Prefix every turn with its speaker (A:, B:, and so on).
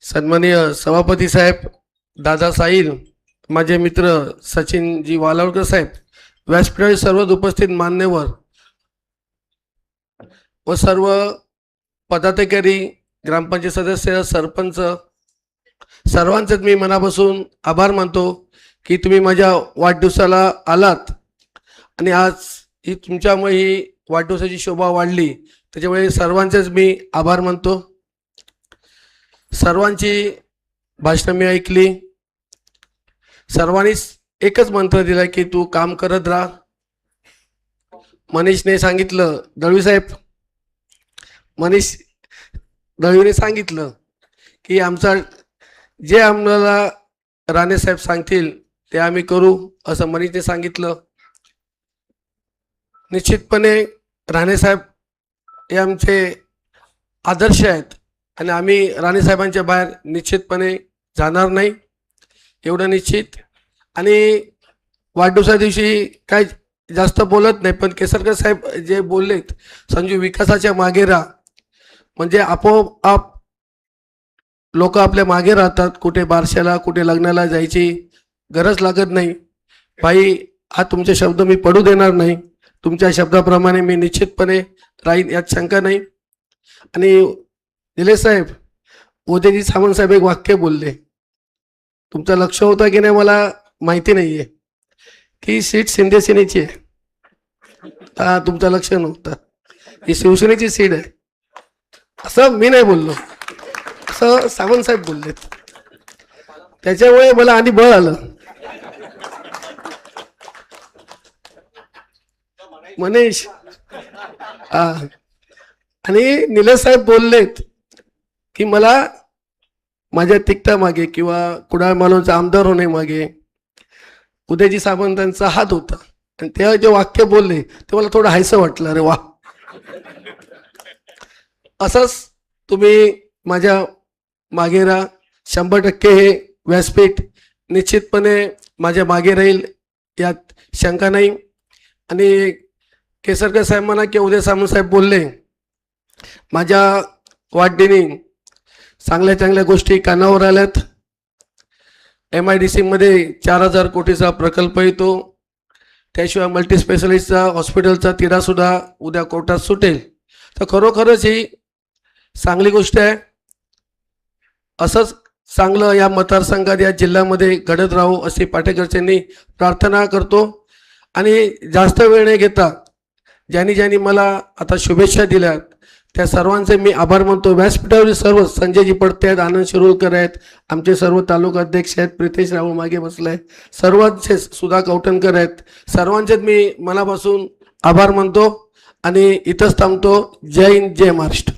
A: सन्माननीय सभापती साहेब, दादा साहिल, माझे मित्र सचिनजी वालावलकर साहेब, व्यासपीठावर सर्व उपस्थित मान्यवर व सर्व पदाधिकारी, ग्रामपंचायत सदस्य, सरपंच सर्वांचेच मी मनापासून आभार मानतो की तुम्ही माझ्या वाढदिवसाला आलात आणि आज ही तुमच्यामुळे ही वाढदिवसाची शोभा वाढली, त्याच्यामुळे सर्वांचेच मी आभार मानतो। सर्वांची भाषण मी ऐकली, सर्वांनीच एकच मंत्र दिला की तू काम करत राहा। मनीषने सांगितलं, दळवी साहेब, मनीष दळवीने सांगितलं की आमचा जे आम्हाला राणे साहेब सांगतील ते आम्ही करू, असं मनीषने सांगितलं। निश्चितपणे राणे साहेब हे आमचे आदर्श आहेत आणि आम्ही राणे साहेबांच्या बाहेर निश्चितपणे जाणार नाही, एवढं निश्चित। आणि वाढदिवसा दिवशी काय जास्त बोलत नाही, पण केसरकर साहेब जे बोललेत, संजू विकासाच्या मागे राहा, म्हणजे आपोआप लोक आपल्या मागे राहतात। कुठे बारशाला, कुठे लग्नाला जायची गरज लागत नाही। भाई, हा तुमचे शब्द मी पडू देणार नाही, तुमच्या शब्दाप्रमाणे मी निश्चितपणे राहीन, यात शंका नाही। आणि निलेश साहेब, उदयजी सामंत साहेब एक वाक्य बोलले, तुमचं लक्ष होतं की नाही मला माहिती नाहीये, की सीट शिंदे सेनेची आहे। हा, तुमचं लक्ष नव्हतं, ही शिवसेनेची सीट आहे, असं मी नाही बोललो, असं सामंत साहेब बोललेत। त्याच्यामुळे मला आणि बळ आलं। मनीष, हा, आणि निलेश साहेब बोललेत की मला माझ्या तिकटा मागे किंवा कुडाळ मालवणचा आमदार होणे मागे उदयजी सामंतांचा हात होता, आणि ते जे वाक्य बोलले ते मला थोडं हायसं वाटलं, अरे वा, असंच तुम्ही माझ्या मागे राहा। 100% हे व्यासपीठ निश्चितपणे माझ्या मागे राहील, यात शंका नाही। आणि केसरकर साहेब म्हणा की उदय सामंत साहेब बोलले, माझ्या वाढदिनी चांगल्या चांगल्या गोष्टी कानावर आल्यात। MIDC मध्ये 4000 कोटीचा प्रकल्प येतो, त्याशिवाय मल्टी स्पेशालिस्टचा हॉस्पिटलचा तिढा सुद्धा उद्या कोर्टात सुटेल। तर खरोखरच ही चांगली गोष्ट आहे। असंच चांगलं या मतदारसंघात, या जिल्ह्यामध्ये घडत राहू अशी पाटेकरच्यांनी प्रार्थना करतो। आणि जास्त वेळ न घेता ज्यांनी ज्यांनी मला आता शुभेच्छा दिल्यात त्या सर्वांचे मी आभार मानतो। व्यासपीठावरील सर्व, संजयजी पडते आहेत, आनंद शिरोळकर आहेत, आमचे सर्व तालुका अध्यक्ष आहेत, प्रितेश राव मागे बसलाय, सर्वांचे, सुधा कौटणकर आहेत, सर्वांचेच मी मनापासून आभार मानतो आणि इथंच थांबतो। जय हिंद, जय महाराष्ट्र।